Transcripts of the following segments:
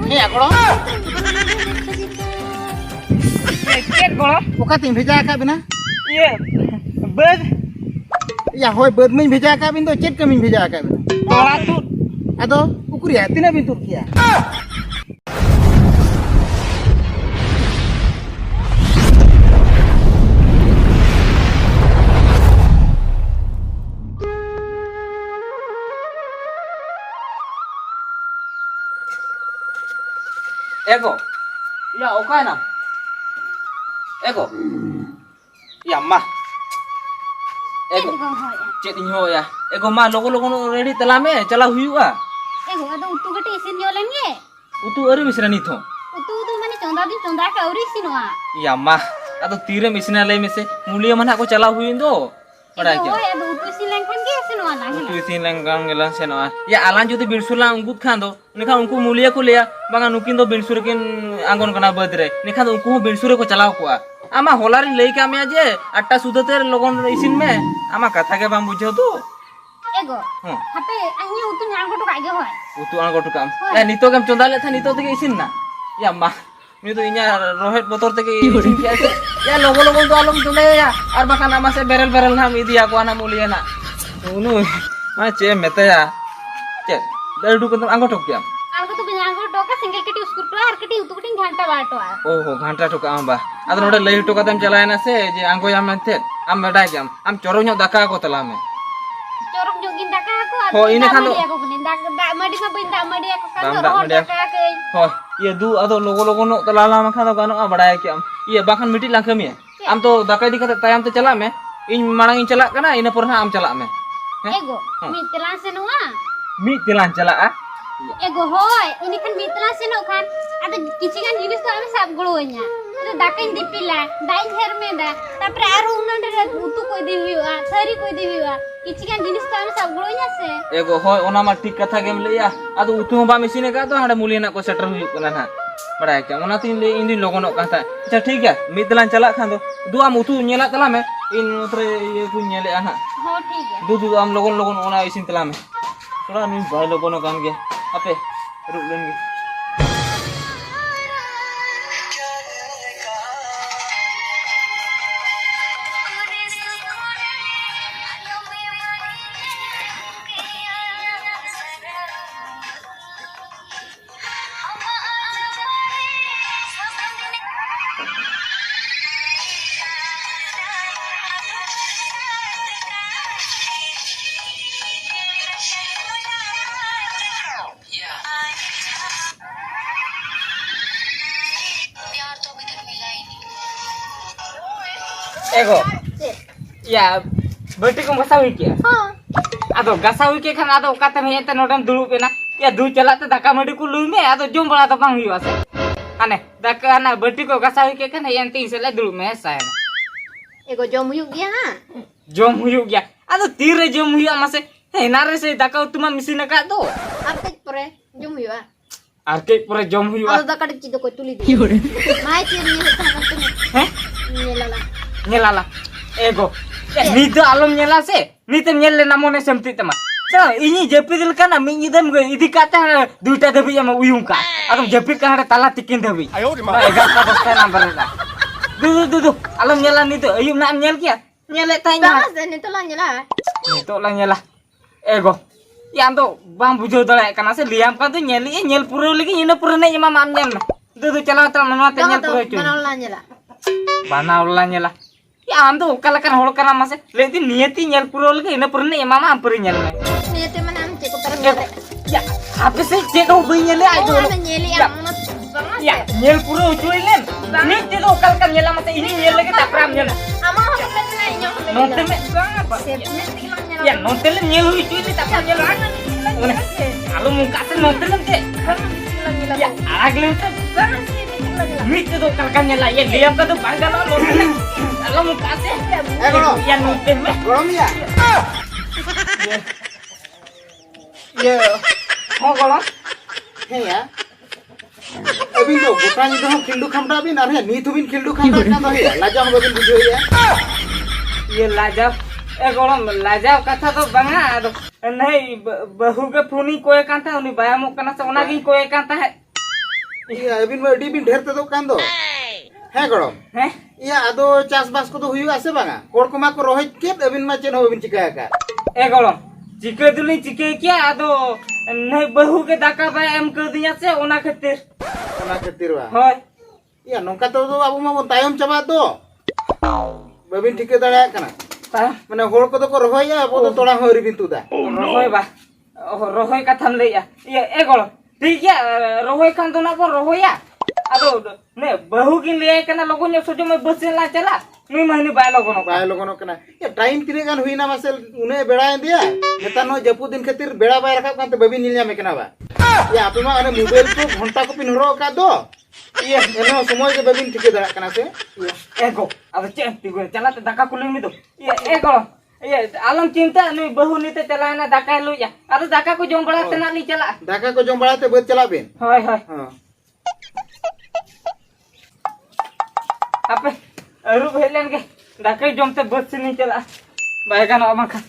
Hei agolo. Ket golo. Oka ting bheja ka bina. Iya. Bed. Ya hoi bird min bheja ka bin to chet ka min bheja ka bina. Tola tu. Ado ukuriya tina bin tur kiya. Ego. Ya oka na. Ego. Ya ma. Ego. Chet inyo ya. Ego ma logo no ready telame chala huyuga. Ego ado utu gati isin jolen ge. Utu ari misra nitho. Utu mane chonda ka auri sinwa. Ya ma. Ado tire misna lay mise mulia mana ko chala huyin do. Padai Ego kya. ado utu isin lengkan ge sinwa na Utu isin langgang gelan senoa. Ya alan jodi birsula ungut khan do. Nikha unku mulia ko leya banga nukin do birsur kin angon kana badre. Nikha do unku birsure ko chala ko ama holari lei ka me je 8टा सुदते लोगन इसिन में ama कथा के balm बुझो तो Ego. Hape anyi utu nyang ko to ka ge hoy. utu ang gotu kam ya nito kam चोंदा ले था nito तके इसिन ना या मा मी तो इnya रोहित बोतर तके इसिन के या लोगो लोगो तो आलम तुले या और बाkan ama से बेरल बेरल ना मी दिया को ना मुलिया ना उनु मा चे मेते या चे दरडू को अंगो टोक क्या Algo to binyang ko to ka single kati uskur to har kati utu kati घंटा बाटो आ. ओहो घंटा टोका आंबा अद नोडे लई टोका तम चलाय ना से जे अंगो या मेते am मेडाय के am चोरो न्यो दका को तला में Corok jogin daka aku. Ho, ini kan aku kunin dak madi ma bin dak madi aku kan Dak rohon madi aku. daka ke. हो ये दू अदो लोगो लोगो नो तलाला में खादो गानो बड़ाय के ये बाखन मिटी लांख में आम तो दाका दी खाते तायम ते चला में इन मांग इन चला कना इन पर ना आम चला में Ego. Mi telan senua. मी तिलान चला आ Ego hoy, ini kan mitla seno kan. Ada kicikan jenis tuh ame sab gulunya. Ada dakain dipila, dain hermeda. Tapi aru unan dari utu koi dihiwa, sari koi dihiwa. Kicikan jenis tuh ame sab gulunya se. एगो हो ओना मा ठीक कथा के मिलिया अदो उतु बा मिसिने का तो हाडे मुली ना को सेटर हुई कना ना बड़ाय के ओना तीन ले इन दिन लोगो नो कहता अच्छा ठीक है मी तिलान चला खान दो दू आम उतु नेला तला में इन उतरे ये को नेले आना Ho ठीक है. दू दू आम लोगन लोगन ओना इसिन तला में थोड़ा नी भाई लोगन नो काम के अपे रुक लेंगे एगो या बेटी को गसा हुई के Ho. आदो गसा हुई के खाना आदो काते में एते नोटम दुरु पेना या दू चलाते दाका मडी को लुई में आदो जोम बड़ा तो बांग हुई से अने दाका ना बेटी को गसा हुई के खाना यंती से ले दुरु में Sai Ego jom yuk ya ha. जोम हुई गया आदो तीर रे जोम हुई मासे हे ना रे से दाका तुमा मिसिन का दो Apek pre jom yuk. आर के पूरे जोम हुई Kalau daka di cido ko tuli di. Mai ciri ni sama tu. हैं Nyelala. nyelala ego ni do alom nyela se ni tem nyelle namone semti tema so ini jepidil kana mi idam go idi kata duita debi ama uyung ka adom jepit ka tala tikin debi ayo di mana ega ka dosta number la du alom nyela ni do ayum na nyel kia nyele tanya Balas dan itu lah nyela. ni to la nyela ego yang to bang bujo dole kana se liam kan tu nyeli nyel puro lagi ina puro ne ima mam nyel du chala ta mama te nyel puro chu Mana lah nyela. bana ulla nyela ya ando kala kan hol kana mase leti niati nyel puro lagi ina puro ne mama ampuri nyel me Ni itu mana am cek perang. ya apa sih cek do be nyele ai do Oh, ada nyeli yang mana banget. ya nyel puro cuy len ni cek do kala kan nyela mase ini nyel lagi tak pram nyel Ama apa kan nanya. nonte me apa Sepnya hilang nyela. ya nonte le nyel hui cuy tak pram nyel kalau muka se nonte le cek ya agle te mi cek do kala kan nyela ya liam ka do bangga lo kalau muka se ya nonte me Gorom ya. Ye. हो गलो Hei ya. Abin to gotan itu ham khildu khamda abin ar he ni tu bin khildu khamda na to he laja ham babin bujho ya. ये लाजब ए गोलम लाजब कथा तो बंगा नहीं बहु के फुनी कोए कांता उनी बयामो कना से ओना गी कोए कांता है iya abin ma adi bin ढेर te do kan do he gorom Heh? iya ado chas bas ko do huyu ase banga hor ko ma ko rohoj ket abin ma chen ho bin chika ka golong. Jika dulu jika kia ado naik bahu ke daka bay em ke dinya se ona khatir. ona khatir wa Hoi. iya nongka to do abu ma bon tayom chaba do babin thike dara kana Ta mane hor ko do ko rohoya abo do tola hori bin tu da rohoi ba. Rohoi katham le ya. Iya golong. ठीक है रोहई खान तो ना को रोहया अदो ने बहु किन ले kana लोगों ने सोचो मैं बस चला चला नुई महीने बाय लोगों को बाय लोगों कना ये टाइम तिरे गान हुईना मासे उने बेड़ा दिया नेता नो जपु दिन खातिर बेड़ा बाय रखा कांते बबी नील जामे कना बा ये आपे मा अने मोबाइल को घंटा को पिन हरो का दो ये एनो समय के बबी ठिके दरा कना से एगो अब चेंती गो चला तो दाका कुलिंग में दो ये एगो ये आलम चिंता नुई बहु नीते चला ना दाका लो या अरे दाका को जोम बड़ा तना ली चला दाका को जम बड़ाते बद चला बिन होय होय हां आपे अरु भेलन के दाका जोम ते बस से नहीं चला बायगान अमा खा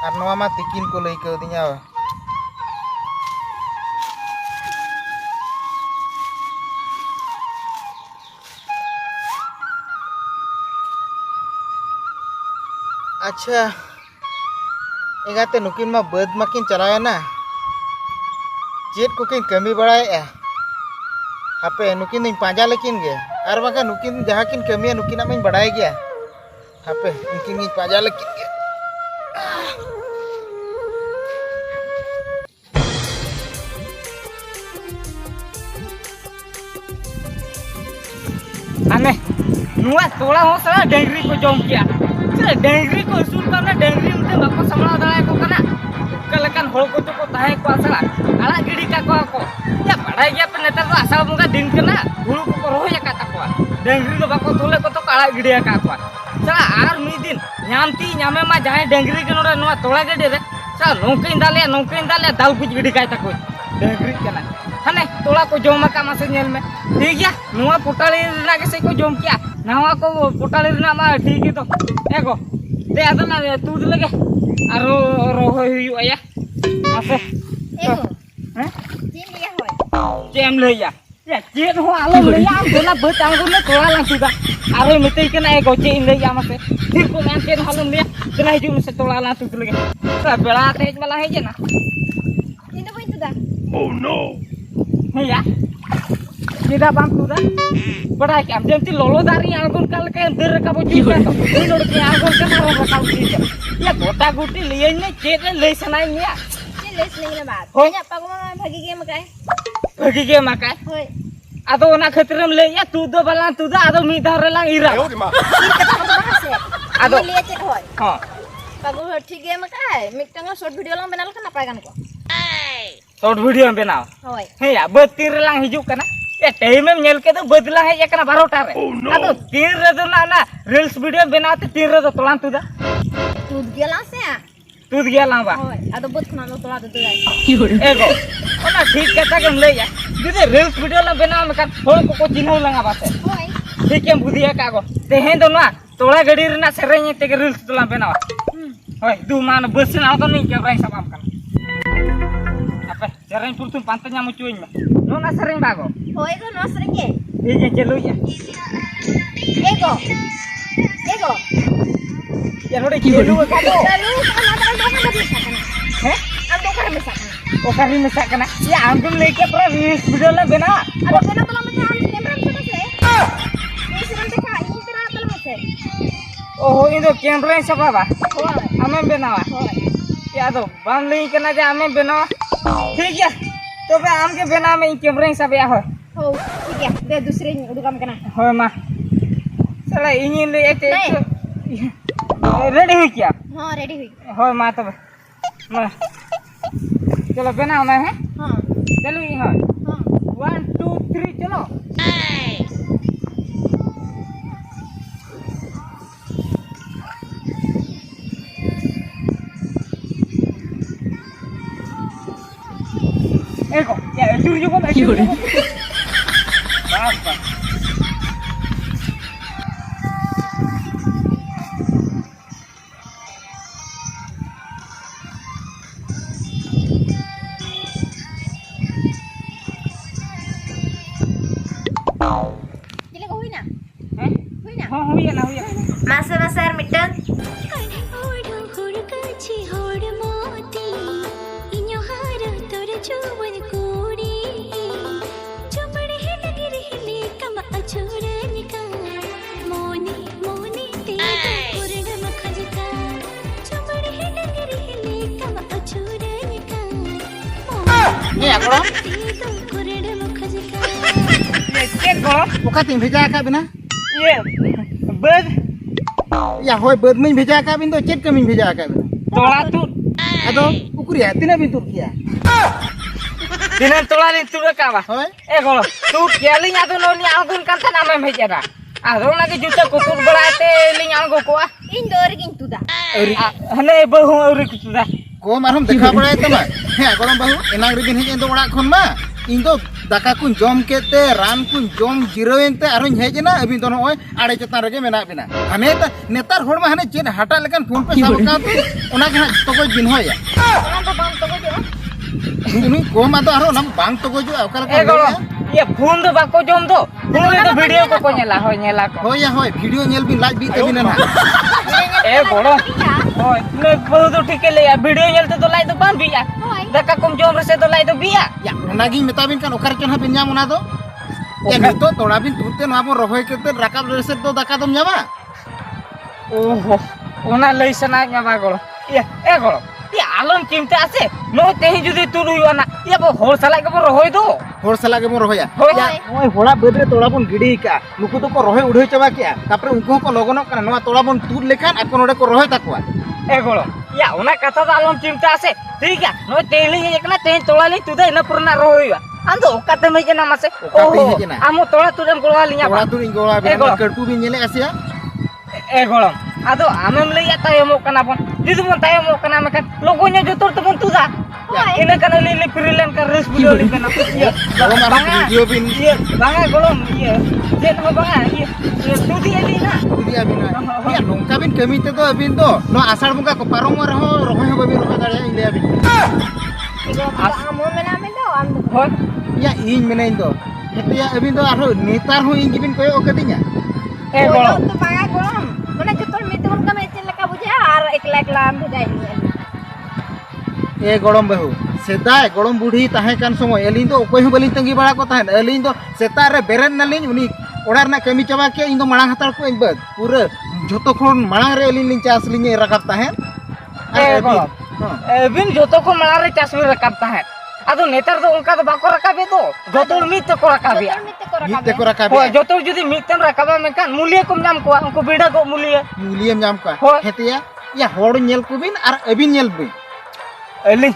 ar no ma tikin ko lei ke dinya अच्छा एगाते नुकिन मा बद माकिन चलाया ना चेत को किन कमी बड़ाए हापे नुकिन इन पांजा लेकिन गे आर बाका नुकिन जहां किन कमी नुकिन में बड़ाए गया हापे नुकिन इन पांजा लेकिन गे आने नुआ तोड़ा हो सरा डेंगरी को जोम किया चले डेंगरी को असूल करना डेंगरी उनते बाको संभाल दड़ा को कना कलकन होल को तो ताहे को असला आला गिड़ी का को या पढ़ाई गया पे नेता तो आसाल मुगा दिन कना हुळु को रोया का तकवा डेंगरी को बाको तोले को तो काला गिड़ी का को चला आर मी दिन न्यामती न्यामे मा जाय डेंगरी के नोरा नुआ तोड़ा गडे रे चला नौकिन दाले दाल कुछ गिड़ी का तको डेंगरी कना हने तोड़ा को जोम का मासे नेल में ठीक गया नुआ पुटाली ना के से को जोम किया नावा को पुटाली ना मा ठीक है तो एगो दे आदो ना तू लगे आरो रो हुई आया मासे एगो हैं चीन लिया होय चेम ले या चेन हो आलो ले या बोला बचांग को तोड़ा ला सुदा आरो मिते के ना एगो चेन ले या मासे फिर को मैं चेन हालम ले चला हिजु में से तोड़ा ला तू लगे तो बेड़ा तेज वाला है जे ना इन तो बइन तुदा Oh no! Ya, tidak bangku dah. Pada jam jam ti lolo dari anggun kal ke der ka boju ka to. Ini lolo ti anggun ke maro ka kau ti. Ya gota guti liyen ne chet le sanai ni ya. चीन less नहीं ना बात होय। या पगमा में भागी के मकाय Bagi ke makai. होय Ado ona khatram le ya tu do bala tu da ado mi dhar lang ira. आदो लिए चेक होय Ha. पगो ठीक है मकाय मिक्टंग short video lang benal kan apa kan ko Short video benau. होय He ya betir lang hijuk kana. Ya time em nyel ke to badla hai ya kana 12 ta re. Ado tir re do na reels video benau te tir re do tolan tu da. दूध गेला से Tu gya lang ba. होय आदो बुत खाना लो तोला दे दे Ego, ona ठीक kata kan le ya. Jadi reels video lang benau me kan hol ko jinau lang apa se. होय ठीक em budia ka go. Tehen do na tola gadi rena serenya te reels tu lang benau. Hoi, du mana bus na to ni ke rai sabam kan. Apa? Sereng purtun pantanya mu cuin me. No na sereng bago. होय को no सरेंगे Ini jelu ya. इसी ego Ya node kelu ka do. lalu am do kar mesa kana Okari mesak kana. Ya ampun lei ke pura video la bena. ada bena tala masa am camera mesa se ini siram dekha ini tera tala mesa Oh ini camera siapa ba? hoi Ame benawa. hoi Ya do bang lei kana je ame benawa. ठीक है तो बे आम के बेना में camera सब या हो हो ठीक है दे दूसरे उड़गाम kana हो मा चला इंजन ले एक नहीं। रेडी हुई क्या हां रेडी हुई हो मा तब मा चलो बेना में है हां चलो यहाँ हां 1 2 3 चलो Eko, ya itu juga baju. Apa? Jadi kau huina Eh? huina हाँ हुई है ना हुई है masa masa air midang Ni aku lo. ये चेक करो Buka ting bheja ka bina. ये बस Ya hoi bird min bheja ka bin do chet ka min bheja ka bin. तोड़ा तू Ado ukuri ya tina bin tur kia. दिनन तोड़ा ली तू का बा Hoi. ए गोलो तू केली या तो नोनी आगुन कंता नामे भेजरा आरो ना के जुता कुतुर बड़ाते लिंग आंगो को इन दो ring tu dah Eri हने बहु औरी कुछ दा ko marom dekha barai tama. He gorom bahu enang rigin hej endo orak khon ma. Ing do daka kun jom kete ran kun jom jiroen te aron hej na abin do noy ade chetan rege mena bina. Hane ta netar hor ma hane chen hata lekan phone pe sab ka ona ke to ko din hoya. orang tu bang tu ko jo Uni ko ma to aro nam bang to ko jo akal ए गोलो ये phone दो बाको जम दो phone ले तो video को नेला हो नेला को hoya hoy video nyel bin live bi te bin na. ए गोलो होय ने बहु तो ठीक ले या वीडियो नेल तो लाई तो बान बिया Hoy. दका कम जम रे से तो लाई तो बिया Ya ona gi meta bin kan okar chen ha bin nyam ona do. Ya nito toda bin turte no abo rohoy kete rakab reset do daka dom nyama. ओहो ओना लई सना nya ba गोलो ये ए गोलो ये आलम चिमते आसे नो तेही जुदी तू रुइवा ना ये बो होर सला के बो रहोय दो hor sala ge mo rohoya. Hoy. Ya oi hola bedre tola bon gidi ka. Nuku to ko rohoy udhoy chaba kya. Tapre unko ko logonok kana noa tola bon tur lekan akon ode ko rohoy takwa. ए गोलो या ओना कथा तो आलम चिमते आसे ठीक है no तेली एकना तेही तोलाली तू दे न पुरना रहोयवा अंदो ओकाते में जना मासे Okate me jena. आमो तोला तुरम गोला लिया Tola tur ingola Eh, bin golo. kertu bin nyele asia. ए गोलम आदो आमेम लइया तायमो कना बन दिदु मन तायमो कना में kan लोगोnya जोतर तबन तुदा Hoy. ina kana lili pirilen kan res video li kana iya Kalau marah video bin iya banga golom iya jet ho banga iya tudi eli na dia bin. Ya nongka bin kami te do bin do. No asar bunga ko parong mo roho rohoy ho bin rohoy dare ile bin. Igo amo mena mena am ho Ya in menain do. Itu ya bin do aro netar ho in bin koyo okatinya. A golom tu banga golom mana jotor mitum ka mechin leka buja ar ekla ekla am bhejai ni ए गड़म बहु सेदाय गड़म बुढ़ी ताहे कान समय Elin दो ओकोय हबलिन तंगी बाड़ा को ताहेन Elin दो सेता रे बेरेन नालिन उनी ओड़ार ना कमी चाबा के इन दो मांग हतार को इन बद पूरे झोतो खोन मांग रे एलिन लिन चास लिन रखब ताहेन ए golom बिन जोतो को मलारे चासमी रकाबता है आदो नेतर दो उनका तो बाको रकाबे दो जोतो मित को रकाबिया jotor mitte ko नीते को rakabe रखा हो जोतो जुदी मितम रकाबा में kan मूल्य कम नाम को उनको बिड़ा को मूल्य मुलियम जाम का हो। हेतिया या होड़ नेल को बिन आर अबिन नेल बिन एली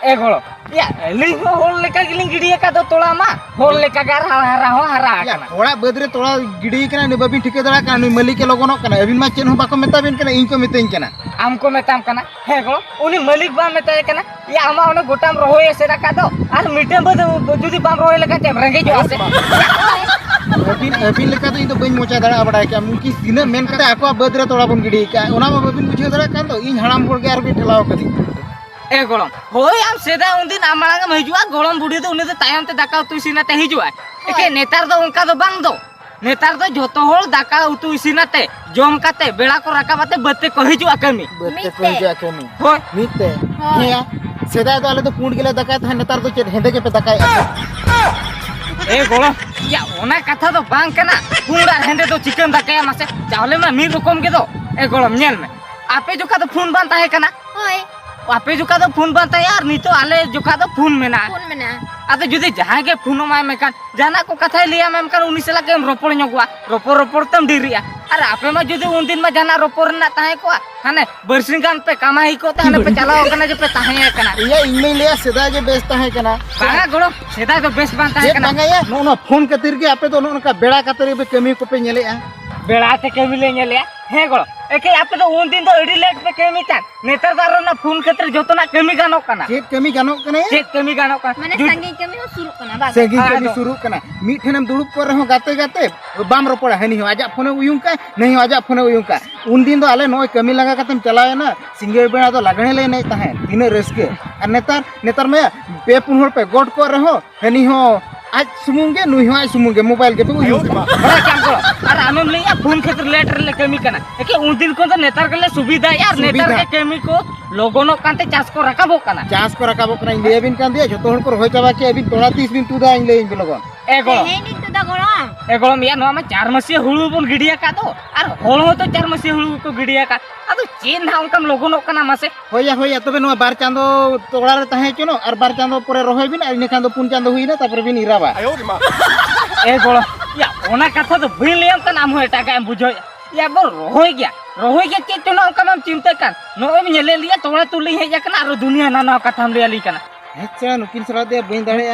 ए गोलो या एली हो होल लेका गिलिंग गिडिया का तो तोला मा होल लेका गार हरा हो हरा या kana होड़ा बदरे तोड़ा गिडी कना ने बबिन ठिके दड़ा कना मली के लोगनो कना अबिन मा चेन हो बाको मेता बिन कना इन को मेतेन कना हमको मेताम kana हे गोलो उनी मालिक बा मेताय kana या आमा ओने गोटाम रहोय से रका दो आर मिटम बद जुदी बाम रहोय लेका टेम रंगे जो आसे अबिन अबिन लेका तो इन तो बइन मोचा दड़ा बड़ा के मुकी सिने मेन कते आको बदरे तोड़ा बन गिडी का ओना मा बबिन बुझे दड़ा कान तो इन हराम होड़ के आर भी ठेलाव कदी ए गोलम होय आम सेदा उनदिन आमांग में हिजुआ गोलम बुढ़ी तो उनी तो तायम ते दाका तुसिना ते हिजुआ एके नेतार दो उनका दो बांग दो नेतार तो जोतो होल दाका उतु इसिनाते जम काते बेड़ा को राकाबाते बत्ते को हिजुआ कमी बत्ते को हिजुआ कमी होय मीते हेया सेदा तो आले तो पुंड गेले दकाय था नेतार तो चेद हेंदे के पे दकाय ए गोलो या ओना कथा तो बांग कना पुंडा हेंदे तो चिकन दाकाया मासे चावले में मी रकम के दो ए गोलो नेल में आपे जोका तो फोन बांता है कना होय आपे जोका तो फोन बांता यार नी तो आले जोका तो फोन में ना फोन में ना आते जुदी जहां के फोन माय में कान जाना को कथा लिया मैम कान उनी सला के रोपड़ ᱧᱚᱜवा रोपड़ तम डिरिया अरे आपे में जुदी उन दिन में जाना रोपड़ ना ताहे को हाने बरसिन गान पे कमाई को ताने पे चलाओ कना जे पे ताहे कना या इनमें लिया सेदा जे बेस ताहे कना बांगा गोलो सेदा तो बेस बांता है जे कना बांगा या नो फोन खातिर के आपे तो नो का बेड़ा खातिर पे कमी को पे नेले बेड़ा ते कमी ले नेले हे गोलो एके आपे तो उन दिन तो एडी लेट पे कमी तान नेतर दारो ना फोन खातिर जतोना कमी गानो कना जे कमी गानो कना जे कमी गानो कना माने संगी कमी हो शुरू कना बा सेगी कमी शुरू कना मी ठेनम दुड़ुप पर हो गाते गाते बाम रोपड़ हनी हो आजा फोन उयुं का नहीं हो आजा फोन उयुं का उन दिन तो आले नोय कमी लगा कातम चलावे ना सिंगे बेड़ा तो लागणे ले नहीं ताहे तिने रसके और नेतार में पे पुनहर पे गोट को रहो हनी हो आज सुमुंगे नुई हो आज सुमुंगे मोबाइल के पे उयुं अरे क्या करो अरे आमेम ले या फोन खातिर लेटर ले कमी कना एके उन दिन को तो नेतार के ले सुविधा यार नेतार के कमी को लोगोनो कांते चास को रकाबो कना चास को रकाबो कना ले बिन कान दिया जतो हर को होय चाबा के अबिन 30 दिन तुदा इन ले इन लगन ए गोलो हे नी तो दा गोळम ए गोलो मिया नो में 4 मसी हुळु बोन गिडिया का तो और होलो तो 4 मसी हुळु को गिडिया का अदो चेन हा उनकम लोगोनो कना मासे होया तबे नो बार चांदो तोड़ा रे ताहे चनो और बार चांदो परे रोहय बिन इने खान दो पुन चांदो हुइना तापर बिन इराबा ए गोलो या ओना कथा तो भइल लेम कना हम एटा का बुझो या बो रोहय गया के चनो उनकम हम चिंता कान नो एम नेले लिया तोड़ा तुली हे जकना और दुनिया ना कथा हम ले ली कना अच्छा नुकिन सरा दे बइन दाड़े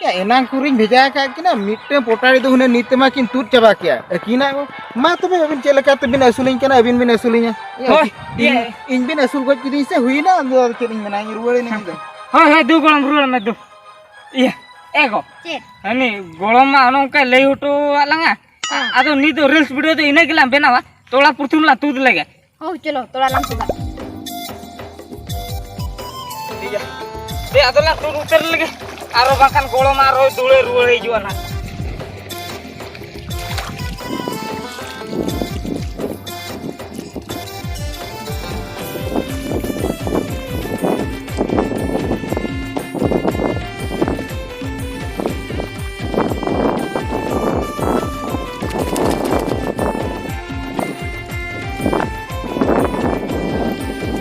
या एनांग कुरिन भेजा का किना मिट्टे पोटाड़ी दो हुने नीतमा किन तुर चबा किया किना मा तबे अबिन चेलका तबिन असुलिन कना अबिन बिन असुलिन इन बिन असुल को किदिन से हुइना चेलिन मना रुवळे नहीं दे हां दु गोलम रुवळ में दु ये एगो चेक हनी गोलम मा अनो का ले उठो आलंगा आदो नी तो रील्स वीडियो तो इने गिलाम बेनावा तोला प्रथम ला तूद लगे हो चलो तोड़ा लाम सुबह दे आदो ला तू उतर लगे आरो बाकान गोलम आरो दुळे रुवळ हिजुआ ना